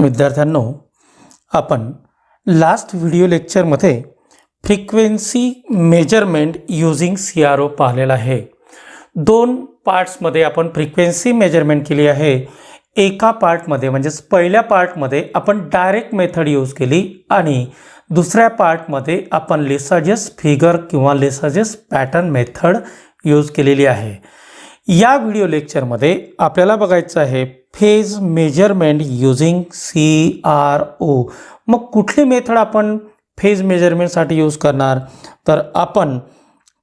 विद्यार्थ्यांनो, आपण last video लेक्चरमध्ये फ्रिक्वेन्सी मेजरमेंट यूजिंग CRO पाहिलेला आहे। दोन पार्ट्समध्ये आपण फ्रिक्वेन्सी मेजरमेंट केली आहे। एका पार्टमध्ये म्हणजेच पहिल्या पार्टमध्ये आपण डायरेक्ट मेथड यूज केली आणि दुसऱ्या पार्टमध्ये आपण लेसाजेस फिगर किंवा लेसाजेस पॅटर्न मेथड यूज केलेली आहे। या व्हिडिओ लेक्चरमध्ये आपल्याला बघायचं आहे फेज मेजरमेंट यूजिंग CRO। मग कुठली मेथड आपण फेज मेजरमेंटसाठी यूज करणार? तर आपण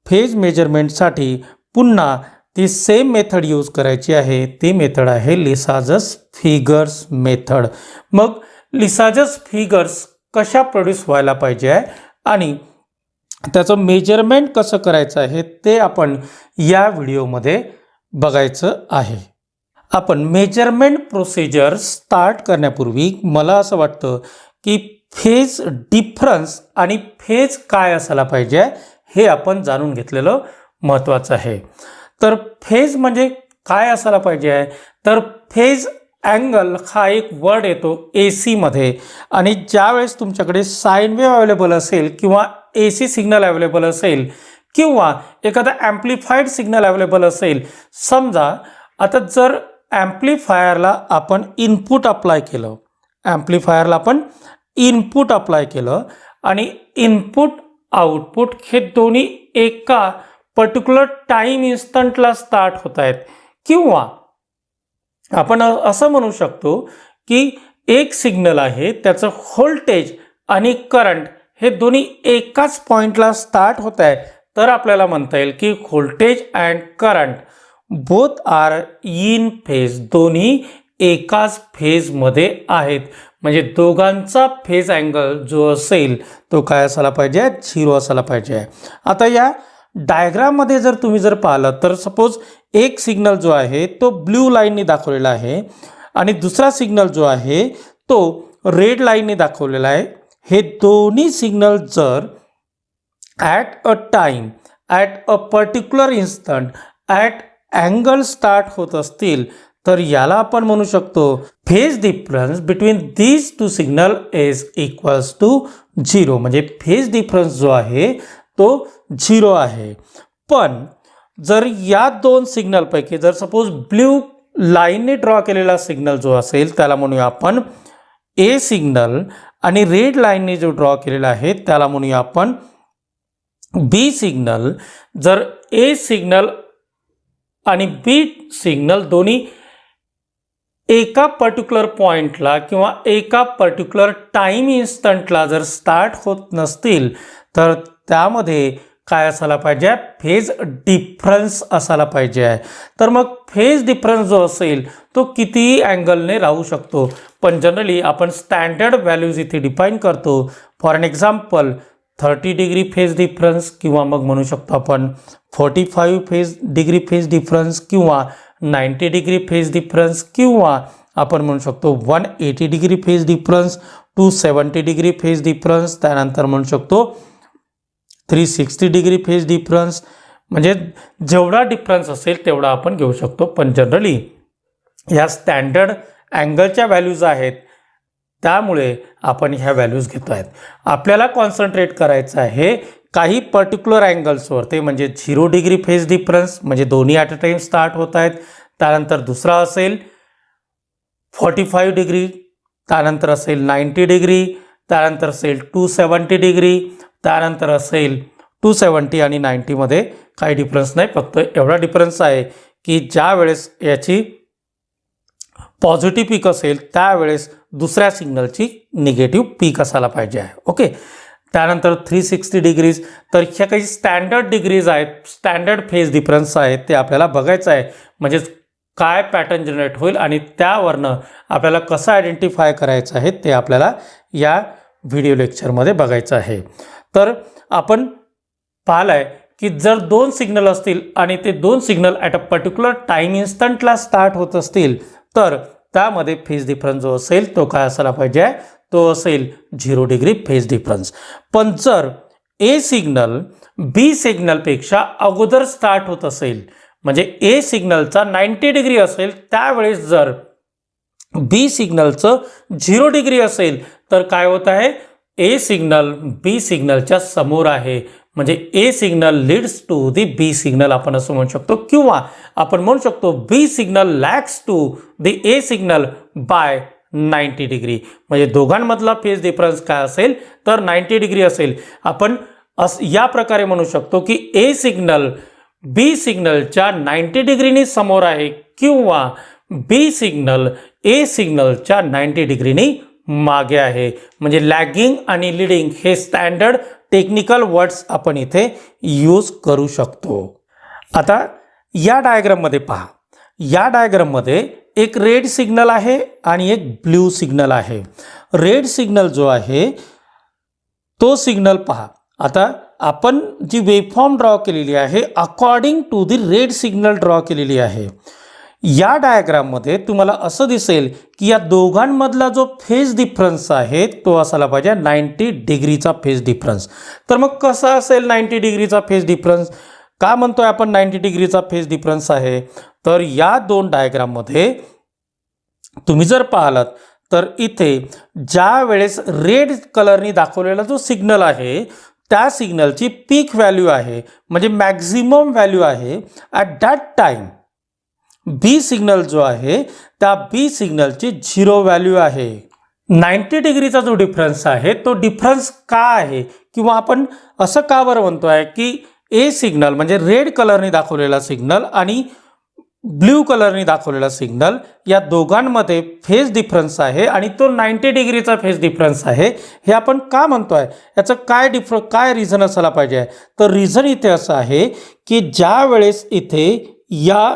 फेज मेजरमेंटसाठी पुन्हा ती सेम मेथड यूज करायची आहे। ती मेथड आहे लिसाजस फिगर्स मेथड। मग लिसाजस फिगर्स कशा प्रोड्यूस व्हायला पाहिजे आहे आणि त्याचं मेजरमेंट कसं करायचं आहे ते आपण या व्हिडिओमध्ये बघायचं आहे। आपण मेजरमेंट प्रोसिजर स्टार्ट करण्यापूर्वी मला असं वाटतं की फेज डिफरन्स आणि फेज काय असायला पाहिजे हे आपण जाणून घेतलेलं महत्त्वाचं आहे। तर फेज म्हणजे काय असायला पाहिजे आहे? तर फेज अँगल हा एक वर्ड येतो AC मध्ये आणि ज्यावेळेस तुमच्याकडे साइन वेव्ह अवेलेबल असेल किंवा AC सिग्नल अवेलेबल असेल किंवा एखादा ॲम्प्लिफाईड सिग्नल अवेलेबल असेल, समजा आता जर ॲम्प्लिफायरला आपण इनपुट अप्लाय केलं, ॲम्प्लिफायरला आपण इनपुट अप्लाय केलं आणि इनपुट आउटपुट हे दोन्ही एका पर्टिक्युलर टाईम इन्स्टंटला स्टार्ट होत आहेत किंवा आपण असं म्हणू शकतो की एक सिग्नल आहे त्याचं व्होल्टेज आणि करंट हे दोन्ही एकाच पॉइंटला स्टार्ट होत आहे, तर आपल्याला म्हणता येईल की voltage and current both are in phase, दोन्ही एकाच फेजमध्ये आहेत। म्हणजे दोघांचा फेज अँगल जो असेल तो काय असायला पाहिजे? 0 असायला पाहिजे। आता या डायग्राममध्ये जर तुम्ही पाहिलं तर सपोज एक सिग्नल जो आहे तो ब्ल्यू लाईनने दाखवलेला आहे आणि दुसरा सिग्नल जो आहे तो रेड लाईनने दाखवलेला आहे। हे दोन्ही सिग्नल जर at a time at a particular instant at angle start होत असतील तर याला आपण म्हणू शकतो phase difference between these two signal is equals to 0। म्हणजे फेज डिफरन्स जो आहे तो 0 आहे। पण जर या दोन सिग्नलपैकी जर सपोज ब्ल्यू लाईनने ड्रॉ केलेला सिग्नल जो असेल त्याला म्हणूया आपण A सिग्नल आणि रेड लाईनने जो ड्रॉ केलेला आहे त्याला म्हणूया आपण B सिग्नल। जर A सिग्नल आणि B सिग्नल दोन्ही एका पर्टिक्युलर पॉइंटला किंवा एका पर्टिक्युलर टाईम इन्स्टंटला जर स्टार्ट होत नसतील तर त्यामध्ये काय असायला पाहिजे? फेज डिफरन्स असायला पाहिजे आहे। तर मग फेज डिफरन्स जो असेल तो कितीही अँगलने राहू शकतो, पण जनरली आपण स्टँडर्ड व्हॅल्यूज इथे डिफाईन करतो। For an example 30 degree phase difference किंवा मग म्हणू शकतो आपण 45 डिग्री फेज डिफरन्स किंवा 90 डिग्री फेज डिफरन्स किंवा आपण म्हणू शकतो 180 degree phase difference, 270 degree phase difference, त्यानंतर म्हणू शकतो 360 डिग्री फेज डिफरन्स। म्हणजे जेवढा डिफरन्स असेल तेवढा आपण घेऊ शकतो, पण जनरली ह्या स्टँडर्ड अँगलच्या व्हॅल्यूज आहेत त्यामुळे आपण ह्या व्हॅल्यूज घेतो आहेत। आपल्याला कॉन्सन्ट्रेट करायचं आहे काही पर्टिक्युलर अँगल्सवर, ते म्हणजे 0 डिग्री फेज डिफरन्स म्हणजे दोन्ही ॲट अ टाईम स्टार्ट होत आहेत, त्यानंतर दुसरा असेल 45 डिग्री, त्यानंतर असेल 90 डिग्री, त्यानंतर असेल 270 डिग्री, त्यानंतर असेल 270 आणि 90 मध्ये काही डिफरन्स नाही, फक्त एवढा डिफरन्स आहे की ज्या वेळेस याची पॉझिटिव्ह पीक असेल त्यावेळेस दुसऱ्या सिग्नलची निगेटिव्ह पीक असायला पाहिजे आहे। ओके, त्यानंतर 360 डिग्रीज। तर ह्या काही स्टँडर्ड डिग्रीज आहेत, स्टँडर्ड फेज डिफरन्स आहेत, ते आपल्याला बघायचं आहे। म्हणजेच काय पॅटर्न जनरेट होईल आणि त्यावरनं आपल्याला कसं आयडेंटिफाय करायचं आहे ते आपल्याला या व्हिडिओ लेक्चरमध्ये बघायचं आहे। तर आपण पाहिलं आहे की जर दोन सिग्नल असतील आणि ते दोन signal at a particular time इन्स्टंटला स्टार्ट होत असतील तर त्यामध्ये फेज डिफरन्स जो असेल तो काय असायला पाहिजे? तो असेल 0 डिग्री फेज डिफरन्स। पण जर A सिग्नल B सिग्नलपेक्षा अगोदर स्टार्ट होत असेल म्हणजे A सिग्नलचा 90 डिग्री असेल त्यावेळेस जर बी सिग्नलचं 0 डिग्री असेल तर काय होत आहे, ए सिग्नल बी सिग्नलच्या समोर आहे, म्हणजे A signal leads to the B signal आपण असं म्हणू शकतो, किंवा आपण म्हणू शकतो B signal lags to the A signal by 90 degree. म्हणजे दोघांमधला फेज डिफरन्स काय असेल तर 90 डिग्री असेल. आपण या प्रकारे म्हणू शकतो की ए सिग्नल बी सिग्नलच्या 90 डिग्रीनी समोर आहे, किंवा बी सिग्नल ए सिग्नलच्या 90 डिग्रीनी मागे आहे. म्हणजे लॅगिंग आणि लीडिंग हे स्टँडर्ड टेक्निकल वर्ड्स आपण इथे यूज करू शकतो. आता या डायग्राममध्ये पहा, या डायग्राममध्ये एक रेड सिग्नल आहे आणि एक ब्ल्यू सिग्नल आहे. रेड सिग्नल जो आहे तो सिग्नल पहा. आता आपण जी वेवफॉर्म ड्रॉ केलेली आहे according to the red signal draw केलेली आहे. या डायग्राममध्ये तुम्हाला असं दिसेल की या दोघांमधला जो फेज डिफरन्स आहे तो असायला पाहिजे 90 डिग्रीचा फेज डिफरन्स. तर मग कसा असेल 90 डिग्रीचा फेज डिफरन्स? का म्हणतोय आपण 90 डिग्रीचा फेज डिफरन्स आहे? तर या दोन डायग्राममध्ये तुम्ही जर पाहिलात तर इथे ज्या वेळेस रेड कलरनी दाखवलेला जो सिग्नल आहे त्या सिग्नलची पीक व्हॅल्यू आहे, म्हणजे मॅक्झिमम व्हॅल्यू आहे at that time. B signal जो आहे त्या बी सिग्नलची 0 व्हॅल्यू आहे. 90 डिग्रीचा जो डिफरन्स आहे तो डिफरन्स का आहे, किंवा आपण असं का बरं म्हणतोय की ए सिग्नल म्हणजे रेड कलरने दाखवलेला सिग्नल आणि ब्ल्यू कलरने दाखवलेला सिग्नल या दोघांमध्ये फेज डिफरन्स आहे आणि तो 90 डिग्रीचा फेज डिफरन्स आहे. हे आपण का म्हणतोय, याचं काय रिझन असायला पाहिजे? तर रिझन इथे असं आहे की ज्या वेळेस इथे या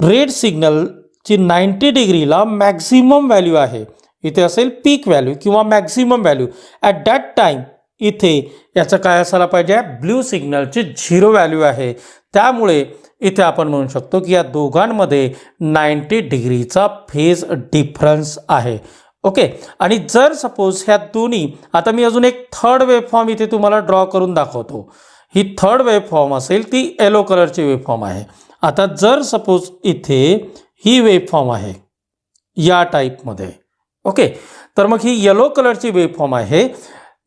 रेड सिग्नलची 90 डिग्रीला मॅक्झिमम व्हॅल्यू आहे, इथे असेल पीक व्हॅल्यू किंवा maximum value at that time, इथे याचं काय असायला पाहिजे, ब्ल्यू सिग्नलची 0 व्हॅल्यू आहे. त्यामुळे इथे आपण म्हणू शकतो की या दोघांमध्ये 90 डिग्रीचा फेज डिफरन्स आहे. ओके. आणि जर सपोज ह्या दोन्ही, आता मी अजून एक थर्ड वेवफॉर्म इथे तुम्हाला ड्रॉ करून दाखवतो. ही थर्ड वेवफॉर्म असेल ती येलो कलरची वेवफॉर्म आहे. आता जर सपोज इथे ही वेवफॉर्म आहे या टाईपमध्ये, ओके, तर मग ही येलो कलरची वेवफॉर्म आहे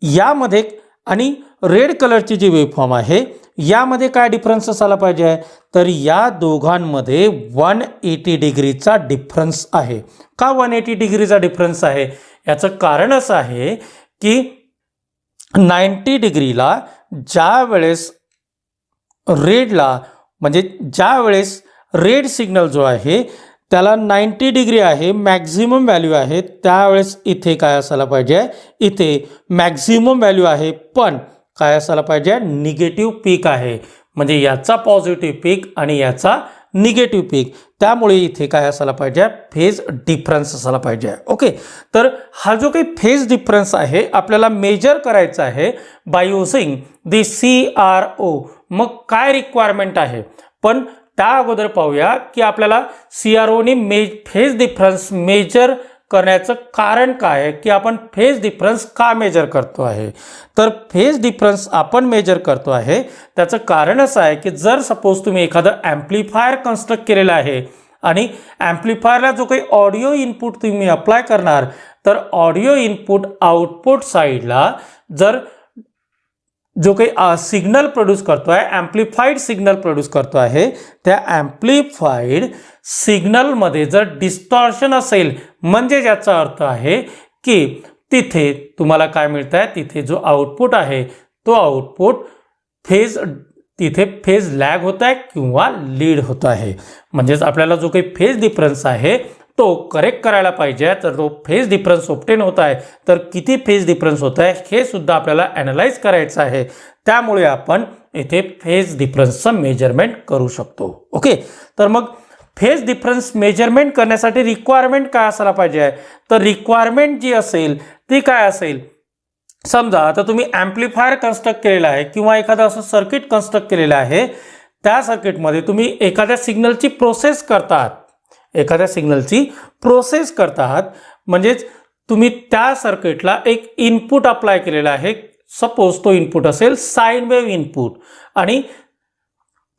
यामध्ये, आणि रेड कलरची जी वेवफॉर्म आहे यामध्ये काय डिफरन्स असायला पाहिजे, तर या दोघांमध्ये 180 डिग्रीचा डिफरन्स आहे. का 180 डिग्रीचा डिफरन्स आहे? याचं कारण असं आहे की 90 डिग्रीला ज्या वेळेस रेडला, म्हणजे ज्या वेळेस रेड सिग्नल जो आहे त्याला 90 डिग्री आहे, मॅक्झिमम व्हॅल्यू आहे, त्यावेळेस इथे काय असायला पाहिजे, इथे मॅक्झिमम व्हॅल्यू आहे पण काय असायला पाहिजे, निगेटिव्ह पीक आहे. म्हणजे याचा पॉझिटिव्ह पीक आणि याचा निगेटिव्ह पीक, त्यामुळे इथे काय असायला पाहिजे, फेज डिफरन्स असायला पाहिजे. ओके. तर हा जो काही फेज डिफरन्स आहे आपल्याला मेजर करायचा आहे बाय युजिंग दी CRO. मग काय रिक्वायरमेंट आहे, पण त्या अगोदर पाहूया की आपल्याला CROनी फेज डिफरन्स मेजर करण्याचं कारण काय आहे, की आपण फेज डिफरन्स का मेजर करतो आहे. तर फेज डिफरन्स आपण मेजर करतो आहे त्याचं कारण असं आहे की जर सपोज तुम्ही एखादं ॲम्प्लिफायर कन्स्ट्रक्ट केलेलं आहे आणि ॲम्प्लिफायरला जो काही ऑडिओ इनपुट तुम्ही अप्लाय करणार, तर ऑडिओ इनपुट आउटपुट साईडला जर जो काही सिग्नल प्रोड्यूस करतो आहे, ॲम्प्लिफाईड सिग्नल प्रोड्यूस करतो आहे, त्या ॲम्प्लिफाईड सिग्नलमध्ये जर डिस्टॉर्शन असेल, म्हणजे याचा अर्थ आहे की तिथे तुम्हाला काय मिळतं आहे, तिथे जो आउटपुट आहे तो आउटपुट तिथे फेज लॅग होत आहे किंवा लीड होत आहे. म्हणजेच आपल्याला जो काही फेज डिफरन्स आहे तो करेक्ट करायला पाहिजे. तर तो फेज डिफरन्स ऑब्टेन होत आहे तर किती फेज डिफरन्स होत आहे हे सुद्धा आपल्याला ॲनालाइज करायचं आहे. त्यामुळे आपण इथे फेज डिफरन्सचं मेजरमेंट करू शकतो. ओके. तर मग फेज डिफरन्स मेजरमेंट करण्यासाठी रिक्वायरमेंट काय असायला पाहिजे, तर रिक्वायरमेंट जी असेल ती काय असेल, समजा आता तुम्ही ॲम्प्लिफायर कन्स्ट्रक्ट केलेला आहे किंवा एखादं असं सर्किट कन्स्ट्रक्ट केलेलं आहे, त्या सर्किटमध्ये तुम्ही एखाद्या सिग्नलची प्रोसेस करतात, म्हणजेच तुम्ही त्या सर्किटला एक इनपुट अप्लाय केलेला आहे. सपोज तो इनपुट असेल साइन वेव्ह इनपुट, आणि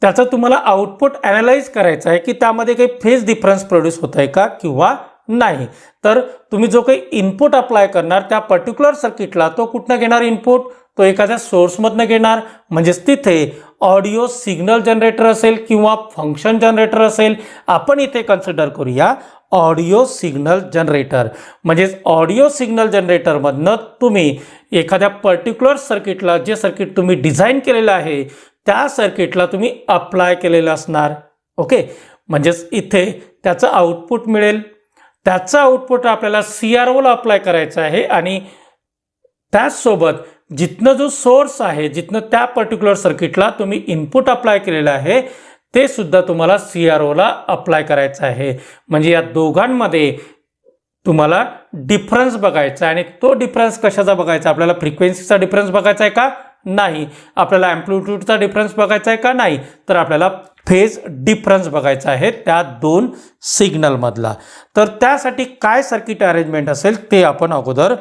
त्याचं तुम्हाला आउटपुट ॲनालाइज करायचं आहे की त्यामध्ये काही फेज डिफरन्स प्रोड्यूस होत आहे का किंवा नाही. तर तुम्ही जो काही इनपुट अप्लाय करणार त्या पर्टिक्युलर सर्किटला तो कुठनं घेणार इनपुट, तो एखाद्या सोर्समधनं घेणार. म्हणजेच तिथे ऑडिओ सिग्नल जनरेटर असेल किंवा फंक्शन जनरेटर असेल. आपण इथे कन्सिडर करूया ऑडिओ सिग्नल जनरेटर. म्हणजेच ऑडिओ सिग्नल जनरेटरमधनं तुम्ही एखाद्या पर्टिक्युलर सर्किटला, जे सर्किट तुम्ही डिझाईन केलेलं आहे त्या सर्किटला तुम्ही अप्लाय केलेलं असणार. ओके, म्हणजेच इथे त्याचं आउटपुट मिळेल. त्याचं आउटपुट आपल्याला CROला अप्लाय करायचं आहे आणि त्याचसोबत जिथनं जो सोर्स आहे, जिथनं त्या पर्टिक्युलर सर्किटला तुम्ही इनपुट अप्लाय केलेलं आहे ते सुद्धा तुम्हाला CROला अप्लाय करायचं आहे. म्हणजे या दोघांमध्ये तुम्हाला डिफरन्स बघायचा आहे. आणि तो डिफरन्स कशाचा बघायचा, आपल्याला फ्रिक्वेन्सीचा डिफरन्स बघायचा आहे का नाही, आपल्याला ॲम्प्लिट्यूडचा डिफरन्स बघायचा आहे का नाही, तर आपल्याला फेज डिफरन्स बघायचा आहे त्या दोन सिग्नलमधला. तर त्यासाठी काय सर्किट अरेंजमेंट असेल ते आपण अगोदर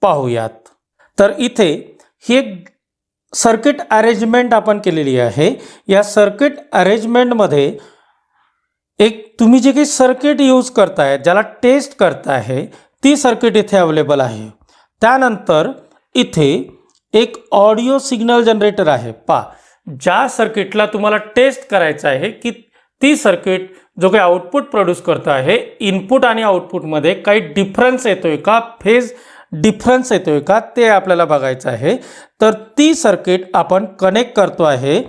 पाहूयात. तर इथे ही एक सर्किट अरेंजमेंट आपण केलेली आहे. या सर्किट अरेंजमेंटमध्ये एक तुम्ही जे काही सर्किट यूज करताय, ज्याला टेस्ट करताय, ती सर्किट इथे अवेलेबल आहे. त्यानंतर इथे एक ऑडिओ सिग्नल जनरेटर आहे. ज्या सर्किटला तुम्हाला टेस्ट करायचं आहे की ती सर्किट जो काही आउटपुट प्रोड्यूस करतो आहे, इनपुट आणि आउटपुटमध्ये काही डिफरन्स येतोय का, फेज डिफरन्स येतोय का, ते आपल्याला बघायचं आहे. तर ती सर्किट आपण कनेक्ट करतो आहे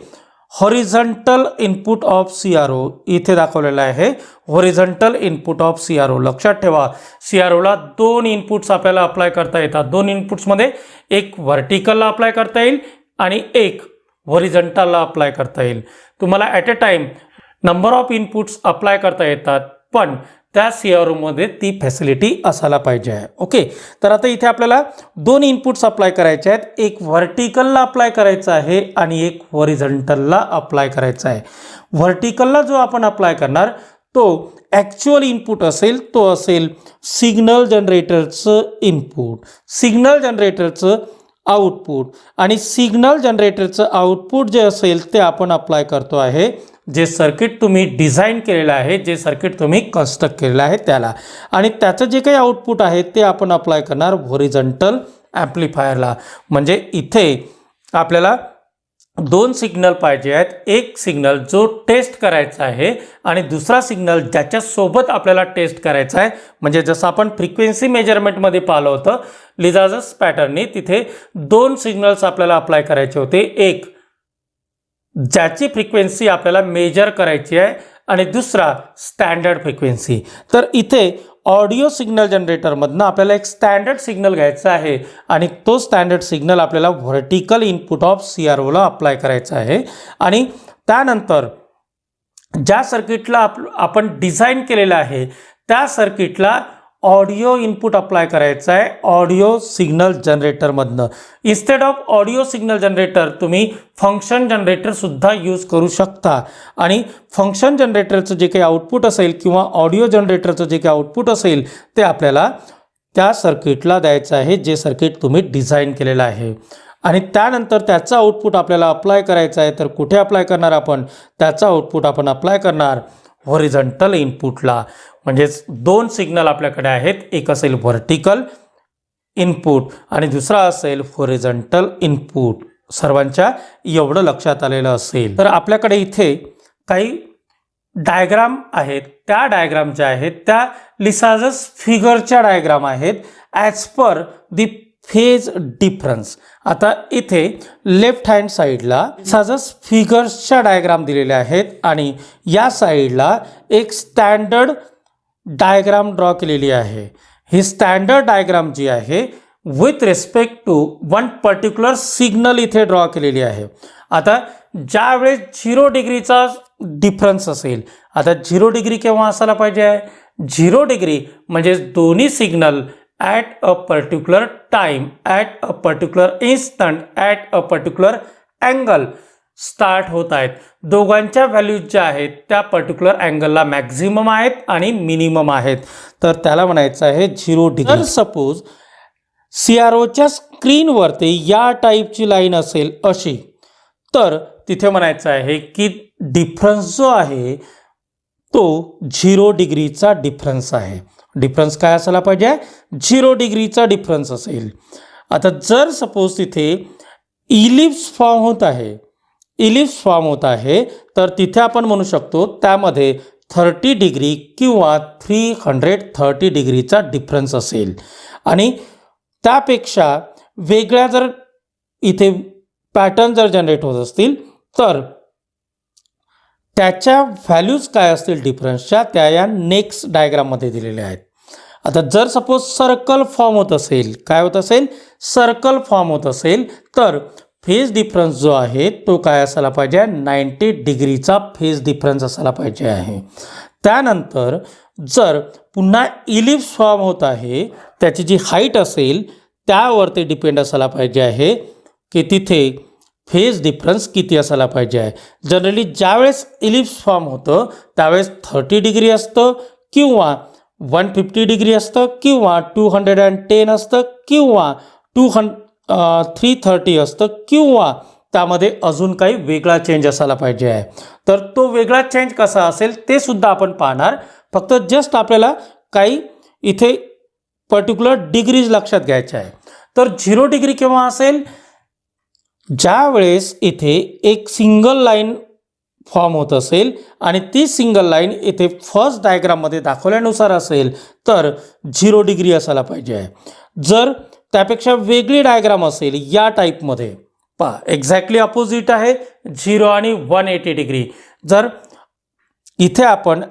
हॉरिझॉन्टल इनपुट ऑफ CRO. इथे दाखवलेलं आहे हॉरिझॉन्टल इनपुट ऑफ CRO. लक्षात ठेवा, CROला दोन इनपुट्स आपल्याला अप्लाय करता येतात. दोन इनपुट्समध्ये एक व्हर्टिकलला अप्लाय करता येईल आणि एक हॉरिझॉन्टलला अप्लाय करता येईल. तुम्हाला at a time number of inputs apply करता येतात, पण त्या CROमध्ये ती फॅसिलिटी असायला पाहिजे आहे. ओके, तर आता इथे आपल्याला दोन इनपुट्स अप्लाय करायचे आहेत. एक व्हर्टिकलला अप्लाय करायचं आहे आणि एक हॉरिझॉन्टलला अप्लाय करायचा आहे. व्हर्टिकलला जो आपण अप्लाय करणार तो ॲक्च्युअल इनपुट असेल, तो असेल सिग्नल जनरेटरचं इनपुट, सिग्नल जनरेटरचं आउटपुट. आणि सिग्नल जनरेटरचं आउटपुट जे असेल ते आपण अप्लाय करतो आहे जे सर्किट तुम्ही डिझाईन केलेलं आहे, जे सर्किट तुम्ही कन्स्ट्रक्ट केलेलं आहे त्याला. आणि त्याचं जे काही आउटपुट आहे ते आपण अप्लाय करणार हॉरिझॉन्टल ॲम्प्लिफायरला. म्हणजे इथे आपल्याला दोन सिग्नल पाहिजे आहेत. एक सिग्नल जो टेस्ट करायचा आहे आणि दुसरा सिग्नल ज्याच्यासोबत आपल्याला टेस्ट करायचा आहे. म्हणजे जसं आपण फ्रिक्वेन्सी मेजरमेंटमध्ये पाहिलं होतं लिझार्डस पॅटर्नने, तिथे दोन सिग्नल्स आपल्याला अप्लाय करायचे होते. एक ज्याची फ्रिक्वेन्सी आपल्याला मेजर करायची आहे आणि दुसरा स्टँडर्ड फ्रिक्वेन्सी. तर इथे ऑडिओ सिग्नल जनरेटरमधनं आपल्याला एक स्टँडर्ड सिग्नल घ्यायचा आहे आणि तो स्टँडर्ड सिग्नल आपल्याला व्हर्टिकल इनपुट ऑफ CROला अप्लाय करायचा आहे. आणि त्यानंतर ज्या सर्किटला आपण डिझाईन केलेलं आहे त्या सर्किटला ऑडिओ इनपुट अप्लाय करायचं आहे ऑडिओ सिग्नल जनरेटरमधनं. Instead of audio signal generator तुम्ही फंक्शन जनरेटरसुद्धा यूज करू शकता. आणि फंक्शन जनरेटरचं जे काही आउटपुट असेल किंवा ऑडिओ जनरेटरचं जे काही आउटपुट असेल ते आपल्याला त्या सर्किटला द्यायचं आहे जे सर्किट तुम्ही डिझाईन केलेलं आहे. आणि त्यानंतर त्याचा आउटपुट आपल्याला अप्लाय करायचा आहे. तर कुठे अप्लाय करणार आपण, त्याचा आउटपुट आपण अप्लाय करणार हॉरिझॉन्टल इनपुटला. म्हणजेच दोन सिग्नल आपल्याकडे आहेत, एक असेल व्हर्टिकल इनपुट आणि दुसरा असेल हॉरिझॉन्टल इनपुट. सर्वांच्या एवढं लक्षात आलेलं असेल. तर आपल्याकडे इथे काही डायग्राम आहेत. त्या डायग्राम ज्या आहेत त्या लिझार्डस फिगरच्या डायग्राम आहेत ॲज पर दी फेज डिफरन्स. आता इथे लेफ्ट हँड साईडला लिझार्डस फिगर्सच्या डायग्राम दिलेल्या आहेत आणि या साईडला एक स्टँडर्ड डायग्राम ड्रॉ केलेली आहे. ही स्टँडर्ड डायग्राम जी आहे with respect to one particular signal इथे ड्रॉ केलेली आहे. आता ज्यावेळेस 0 डिग्रीचा डिफरन्स असेल, आता 0 डिग्री केव्हा असायला पाहिजे आहे, 0 डिग्री म्हणजे दोन्ही signal at a particular time, at a particular instant, at a particular angle start होत आहेत. दोघांच्या व्हॅल्यूज ज्या आहेत त्या पर्टिक्युलर अँगलला मॅक्झिमम आहेत आणि मिनिमम आहेत. तर त्याला म्हणायचं आहे 0 डिग्री. तर सपोज CROच्या स्क्रीनवरती या टाईपची लाईन असेल अशी, तर तिथे म्हणायचं आहे की डिफरन्स जो आहे तो 0 डिग्रीचा डिफरन्स आहे. डिफरन्स काय असायला पाहिजे? 0 डिग्रीचा डिफरन्स असेल. आता जर सपोज तिथे इलिप्स फॉर्म होत आहे तर तिथे आपण म्हणू शकतो त्यामध्ये 30 डिग्री किंवा 330 डिग्रीचा डिफरन्स असेल. आणि त्यापेक्षा वेगळ्या जर इथे पॅटर्न जर जनरेट होत असतील तर त्याच्या व्हॅल्यूज काय असतील डिफरन्सच्या त्या या नेक्स्ट डायग्राममध्ये दिलेल्या आहेत. आता जर सपोज सर्कल फॉर्म होत असेल, काय होत असेल? सर्कल फॉर्म होत असेल तर फेज डिफरन्स जो आहे तो काय असायला पाहिजे? 90 डिग्रीचा फेज डिफरन्स असायला पाहिजे आहे. त्यानंतर जर पुन्हा इलिप्स फॉर्म होत आहे त्याची जी हाईट असेल त्यावर ते डिपेंड असायला पाहिजे आहे की तिथे फेज डिफरन्स किती असायला पाहिजे आहे. जनरली ज्यावेळेस इलिप्स फॉर्म होतं त्यावेळेस 30 डिग्री असतं किंवा 150 डिग्री असतं किंवा 210 असतं किंवा 330 असतं किंवा त्यामध्ये अजून काही वेगळा चेंज असायला पाहिजे आहे. तर तो वेगळा चेंज कसा असेल ते सुद्धा आपण पाहणार. फक्त जस्ट आपल्याला काही इथे पर्टिक्युलर डिग्रीज लक्षात घ्यायच्या आहे. तर 0 डिग्री केव्हा असेल? ज्या वेळेस इथे एक सिंगल लाईन फॉर्म होत असेल आणि ती सिंगल लाईन इथे फर्स्ट डायग्राममध्ये दाखवल्यानुसार असेल तर 0 डिग्री असायला पाहिजे आहे. जर त्यापेक्षा वेगळी डायग्राम असेल या टाईपमध्ये पहा एक्झॅक्टली अपोजिट आहे 0 आणि 180 डिग्री. जर इथे आपण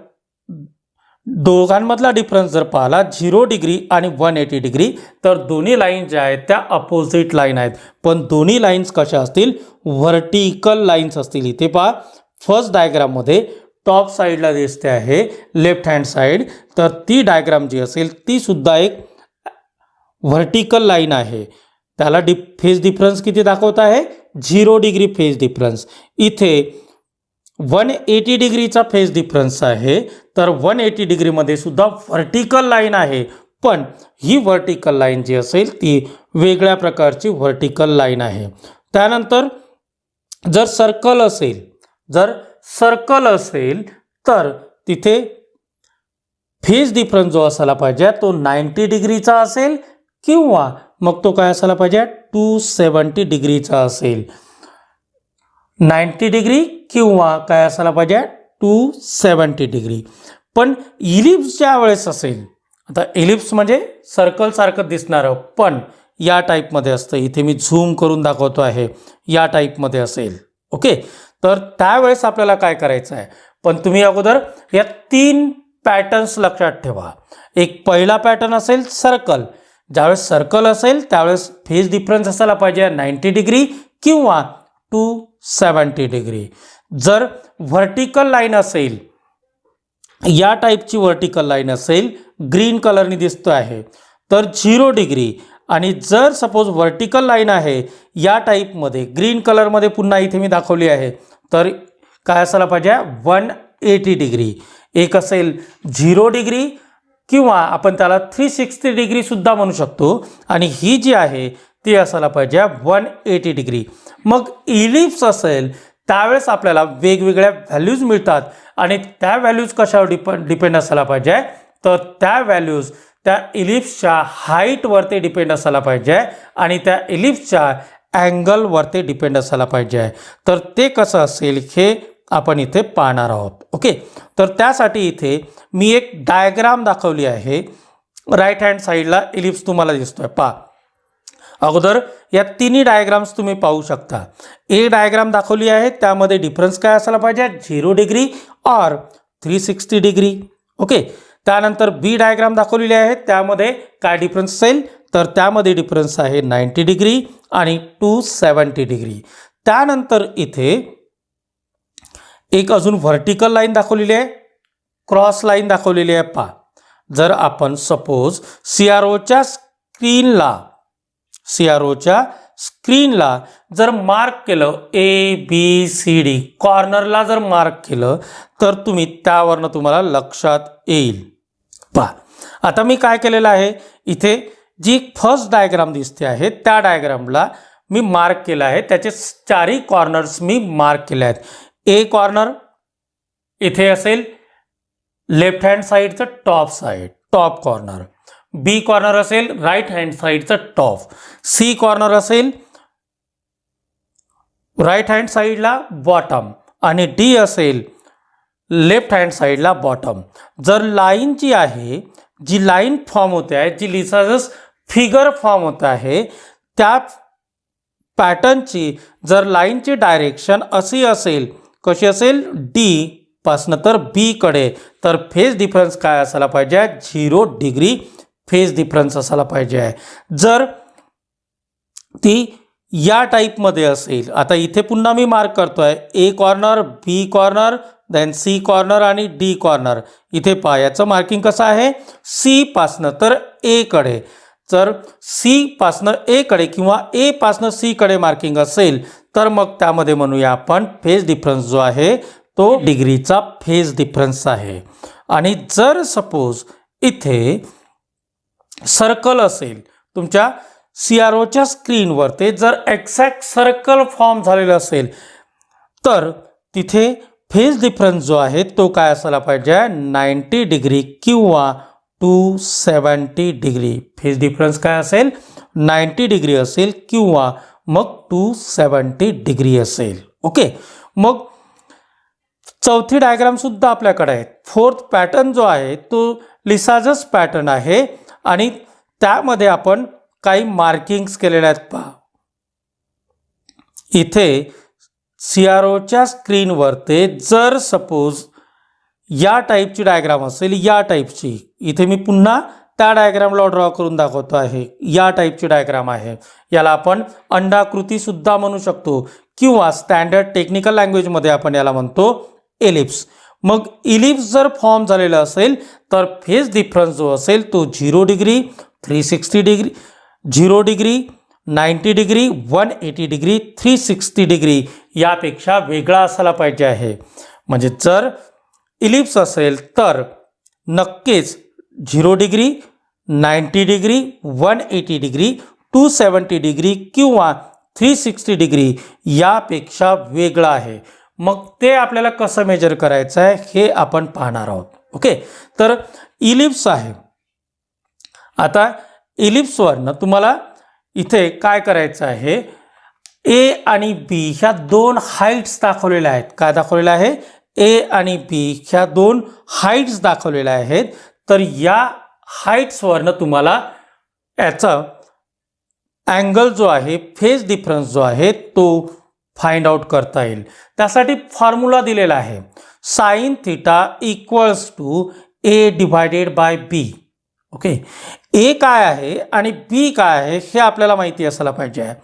दोघांमधला डिफरन्स जर पाहिला 0 डिग्री आणि 180 डिग्री तर दोन्ही लाईन ज्या आहेत त्या अपोजिट लाईन आहेत. पण दोन्ही लाईन्स कशा असतील? व्हर्टिकल लाईन्स असतील. इथे पहा फर्स्ट डायग्राममध्ये टॉप साईडला दिसते आहे लेफ्ट हँड साईड, तर ती डायग्राम जी असेल ती सुद्धा एक व्हर्टिकल लाईन आहे. त्याला फेज डिफरन्स किती दाखवत आहे? 0 डिग्री फेज डिफरन्स. इथे 180 डिग्रीचा फेज डिफरन्स आहे तर 180 डिग्रीमध्ये सुद्धा व्हर्टिकल लाईन आहे. पण ही व्हर्टिकल लाईन जी असेल ती वेगळ्या प्रकारची व्हर्टिकल लाईन आहे. त्यानंतर जर सर्कल असेल तर तिथे फेज डिफरन्स जो असायला पाहिजे तो 90 डिग्रीचा असेल किंवा मग तो काय असायला पाहिजे? 270 डिग्रीचा असेल. 90 डिग्री किंवा काय असायला पाहिजे? 270 डिग्री. पण इलिप्स ज्या वेळेस असेल, आता इलिप्स म्हणजे सर्कल सारखं दिसणारं पण या टाईपमध्ये असतं. इथे मी झूम करून दाखवतो आहे, या टाईपमध्ये असेल. ओके, तर त्यावेळेस आपल्याला काय करायचं आहे? पण तुम्ही अगोदर या 3 पॅटर्न्स लक्षात ठेवा. एक पहिला पॅटर्न असेल सर्कल. ज्यावेळेस सर्कल असेल त्यावेळेस फेज डिफरन्स असायला पाहिजे 90 डिग्री किंवा 270 डिग्री. जर व्हर्टिकल लाईन असेल, या टाईपची व्हर्टिकल लाईन असेल, ग्रीन कलरने दिसतो आहे तर 0 डिग्री. आणि जर सपोज व्हर्टिकल लाईन आहे या टाईपमध्ये ग्रीन कलरमध्ये पुन्हा इथे मी दाखवली आहे तर काय असायला पाहिजे? 180 डिग्री. एक असेल 0 डिग्री किंवा आपण त्याला 360 डिग्री सुद्धा म्हणू शकतो. आणि ही जी आहे ती असायला पाहिजे 180 डिग्री. मग इलिप्स असेल त्यावेळेस आपल्याला वेगवेगळ्या व्हॅल्यूज मिळतात आणि त्या व्हॅल्यूज कशावर डिपेंड असायला पाहिजे? तर त्या व्हॅल्यूज त्या इलिप्सच्या हाईटवरती डिपेंड असायला पाहिजे आणि त्या इलिप्सच्या अँगलवरती डिपेंड असायला पाहिजे. तर ते कसं असेल हे आपण इथे पाहणार आहोत. ओके, तर त्यासाठी इथे मी एक डायग्राम दाखवली आहे. राईट हँड साईडला इलिप्स तुम्हाला दिसतोय. पहा अगोदर या तिन्ही डायग्राम्स तुम्ही पाहू शकता. ए डायग्राम दाखवली आहे त्यामध्ये डिफरन्स काय असायला पाहिजे? 0 डिग्री और 360 डिग्री. ओके, त्यानंतर बी डायग्राम दाखवलेली आहे त्यामध्ये काय डिफरन्स असेल? तर त्यामध्ये डिफरन्स आहे 90 डिग्री आणि 270 डिग्री. त्यानंतर इथे एक अजून व्हर्टिकल लाईन दाखवलेली आहे, क्रॉस लाईन दाखवलेली आहे. पहा जर आपण सपोज सीआरओच्या स्क्रीनला जर मार्क केलं ABCD कॉर्नरला जर मार्क केलं तर त्यावरनं तुम्हाला लक्षात येईल. पहा आता मी काय केलेलं आहे, इथे जी फर्स्ट डायग्राम दिसते आहे त्या डायग्रामला मी मार्क केला आहे, त्याचे चारही कॉर्नर्स मी मार्क केले आहेत. ए कॉर्नर इथे असेल लेफ्ट हँड साईडचं टॉप कॉर्नर. बी कॉर्नर असेल राईट हँड साईडचं टॉप. सी कॉर्नर असेल राईट हँड साईडला बॉटम आणि डी असेल लेफ्ट हँड साईडला बॉटम. जर लाईन जी आहे, जी लाईन फॉर्म होते आहे, जी लिसाजस फिगर फॉर्म होत आहे, त्या पॅटर्नची जर लाईनची डायरेक्शन अशी असेल, कशी असेल, डी पासनं तर बी कडे, तर फेज डिफरन्स काय असायला पाहिजे, 0 डिग्री फेज डिफरन्स असायला पाहिजे आहे. जर ती या टाईपमध्ये असेल, आता इथे पुन्हा मी मार्क करतोय ए corner, B corner, then C corner आणि डी कॉर्नर. इथे पहा याचं मार्किंग कसं आहे, सी पासनं तर ए कडे. जर सी पासनं ए कडे किंवा ए पासनं सी कडे मार्किंग असेल, तर मग त्यामध्ये म्हणूया आपण फेज डिफरन्स जो आहे तो डिग्रीचा फेज डिफरन्स आहे. आणि जर सपोज इथे सर्कल असेल तुमच्या CROच्या स्क्रीनवर, ते जर एक्झॅक्ट सर्कल फॉर्म झालेलं असेल, तर तिथे फेज डिफरन्स जो आहे तो काय असायला पाहिजे, 90 डिग्री किंवा 270 डिग्री. फेज डिफरन्स काय असेल, 90 डिग्री असेल किंवा मग 270 डिग्री असेल. ओके, मग चौथी डायग्राम सुद्धा आपल्याकडे आहे. फोर्थ पॅटर्न जो आहे तो लिसाजस पॅटर्न आहे आणि त्यामध्ये आपण काही मार्किंग्स केलेले आहेत. पहा इथे CROच्या स्क्रीनवर ते जर सपोज या टाईपची डायग्राम असेल, या टाईपची, इथे मी पुन्हा त्या डायग्रामला ड्रॉ करून दाखवतो आहे. या टाईपची डायग्राम आहे, याला आपण अंडाकृती सुद्धा म्हणू शकतो किंवा स्टँडर्ड टेक्निकल लँग्वेजमध्ये आपण याला म्हणतो एलिप्स. मग इलिप्स जर फॉर्म झालेला असेल तर फेज डिफरन्स जो असेल तो 0 degree, 360 degree, 0 degree, 90 degree, 180 degree, 360 degree यापेक्षा वेगळा असायला पाहिजे आहे. म्हणजे जर इलिप्स असेल तर नक्कीच 0 डिग्री, 90 डिग्री, 180 डिग्री, 270 डिग्री किंवा 360 डिग्री यापेक्षा वेगळा आहे. मग ते आपल्याला कसं मेजर करायचं आहे हे आपण पाहणार आहोत. ओके, तर इलिप्स आहे. आता इलिप्सवरनं तुम्हाला इथे काय करायचं आहे, ए आणि बी ह्या दोन हाईट्स दाखवलेल्या आहेत. काय दाखवलेलं आहे, ए आणि बी ह्या दोन हाईट्स दाखवलेल्या आहेत. तर या हाईट्सवरनं तुम्हाला याचा अँगल जो आहे, फेज डिफरन्स जो आहे तो फाइंड आउट करता येईल. त्यासाठी फॉर्म्युला दिलेला आहे, sine theta equals to A divided by B. Okay, A काय आहे आणि बी काय आहे हे आपल्याला माहिती असायला पाहिजे आहे.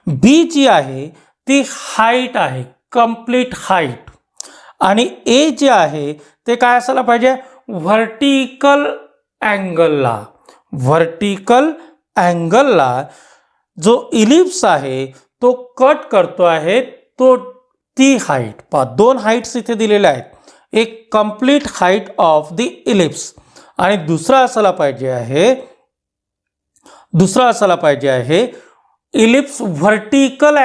बी जी आहे ती हाईट आहे, कंप्लीट हाईट, आणि ए जे आहे ते काय असायला पाहिजे, व्हर्टिकल अँगलला जो इलिप्स आहे तो कट करतो आहे, तो ती हाईट. पहा दोन हाईट्स इथे दिलेल्या आहेत, एक complete height of the ellipse आणि दुसरा असायला पाहिजे आहे इलिप्स व्हर्टिकल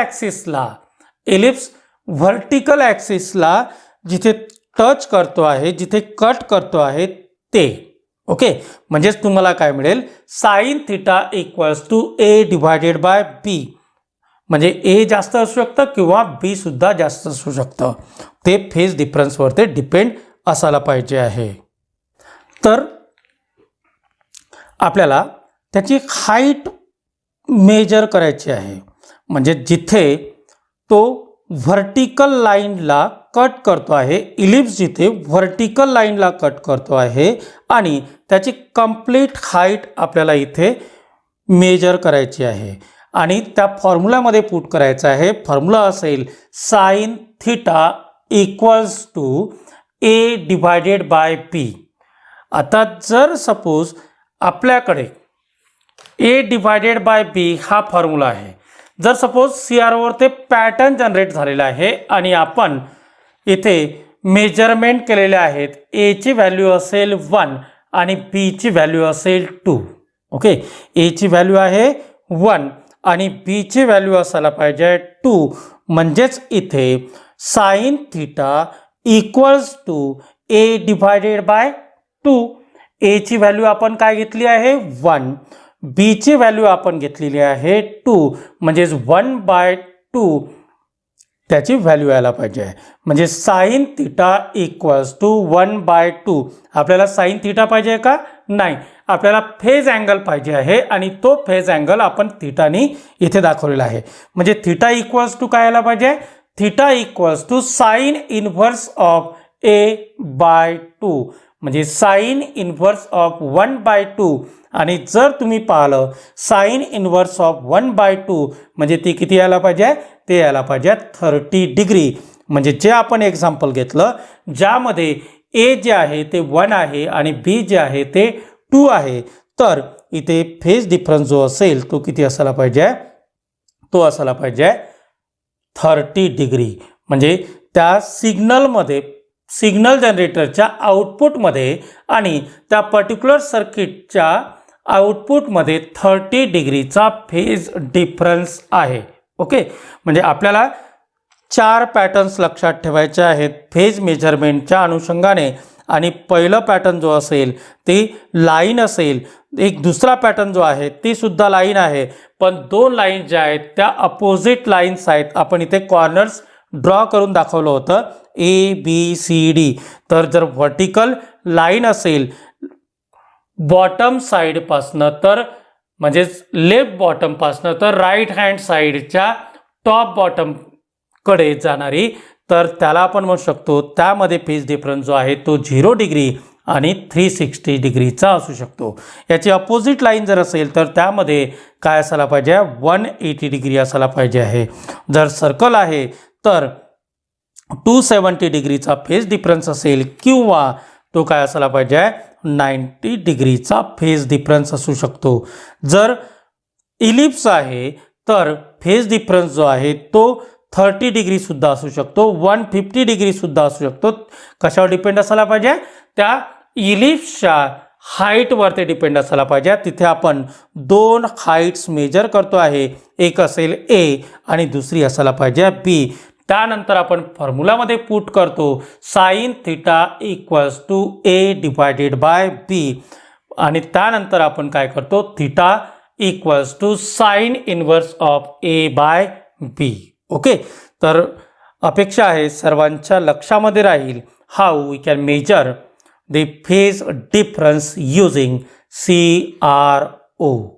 ॲक्सिसला जिथे टच करतो आहे, जिथे कट करतो आहे ते. ओके, म्हणजेच तुम्हाला काय मिळेल, sine theta equals to A divided by B. म्हणजे ए जास्त असू शकतं किंवा बी सुद्धा जास्त असू शकतं. ते फेज डिफरन्सवरती डिपेंड असायला पाहिजे आहे. तर आपल्याला त्याची हाईट मेजर करायची आहे. म्हणजे जिथे तो व्हर्टिकल लाईनला कट करतो आहे, इलिप्स जिथे व्हर्टिकल लाईनला कट करतो आहे आणि त्याची कंप्लीट हाईट आपल्याला इथे मेजर करायची आहे आणि त्या फॉर्म्युलामध्ये पुट करायचं आहे. फॉर्म्युला असेल sine theta equals to A divided by B. आता जर सपोज आपल्याकडे ए डिवायडेड बाय बी हा फॉर्म्युला आहे, जर सपोज CROवर ते पॅटर्न जनरेट झालेला आहे आणि आपण इथे मेजरमेंट केलेले आहेत, ए ची व्हॅल्यू असेल 1 आणि बी ची व्हॅल्यू असेल 2. ओके, ए ची व्हॅल्यू आहे 1 आणि बीची व्हॅल्यू असायला पाहिजे 2, म्हणजेच इथे sine theta equals to A divided by 2. एची व्हॅल्यू आपण काय घेतली आहे 1, बीची व्हॅल्यू आपण घेतलेली आहे 2, म्हणजेच 1/2 त्याची व्हॅल्यू यायला पाहिजे. म्हणजे साइन थिटा इक्वल्स टू 1/2. आपल्याला साइन थिटा पाहिजे का? नाही, आपल्याला फेज अँगल पाहिजे आहे आणि तो फेज अँगल आपण थिटानी इथे दाखवलेला आहे. म्हणजे थिटा इक्वल्स टू काय यायला पाहिजे? Theta equals to sine inverse of a/2, म्हणजे साइन इनव्हर्स ऑफ 1/2. आणि जर तुम्ही पाहिलं साइन इनव्हर्स ऑफ 1/2 म्हणजे ती किती यायला पाहिजे? ते यायला पाहिजे 30 डिग्री. म्हणजे जे आपण एक्झाम्पल घेतलं ज्यामध्ये ए जे आहे ते 1 आहे आणि बी जे आहे ते 2 आहे, तर इथे फेज डिफरन्स जो असेल तो किती असायला पाहिजे? तो असायला पाहिजे 30 डिग्री. म्हणजे त्या सिग्नल जनरेटरच्या आउटपुटमध्ये आणि त्या पर्टिक्युलर सर्किटच्या आउटपुटमध्ये 30 डिग्रीचा फेज डिफरन्स आहे. ओके, म्हणजे आपल्याला 4 पॅटर्न्स लक्षात ठेवायचे आहेत फेज मेजरमेंटच्या अनुषंगाने. आणि पहिलं पॅटर्न जो असेल ते लाईन असेल, एक दुसरा पॅटर्न जो आहे ती सुद्धा लाईन आहे, पण 2 लाईन ज्या आहेत त्या अपोजिट लाईन्स आहेत. आपण इथे कॉर्नर्स ड्रॉ करून दाखवलं होतं ABCD. तर जर व्हर्टिकल लाईन असेल बॉटम साईडपासनं, तर म्हणजेच लेफ्ट बॉटमपासनं तर राईट हँड साईडच्या टॉप बॉटमकडे जाणारी, तर त्याला आपण म्हणू शकतो त्यामध्ये फेज डिफरन्स जो आहे तो 0 डिग्री आणि 360 डिग्रीचा असू शकतो. याची अपोजिट लाईन जर असेल तर त्यामध्ये काय असायला पाहिजे? 180 डिग्री असायला पाहिजे आहे. जर सर्कल आहे तर 270 डिग्रीचा फेज डिफरन्स असेल किंवा तो काय असायला पाहिजे? 90 डिग्रीचा फेज डिफरन्स असू शकतो. जर इलिप्स आहे तर फेज डिफरन्स जो आहे तो 30 डिग्री सुद्धा असू शकतो, 150 डिग्री सुद्धा असू शकतो. कशावर डिपेंड असायला पाहिजे? त्या इलिप्सच्या हाईटवर ते डिपेंड असायला पाहिजे. तिथे आपण 2 हाईट्स मेजर करतो आहे, एक असेल ए आणि दुसरी असायला पाहिजे बी. त्यानंतर आपण फॉर्म्युलामध्ये पुट करतो sine theta equals to A divided by B. आणि त्यानंतर आपण काय करतो? Theta equals to sine inverse of a/b. Okay, तर अपेक्षा आहे सर्वांच्या लक्षामध्ये राहील how we can measure the phase difference using CRO.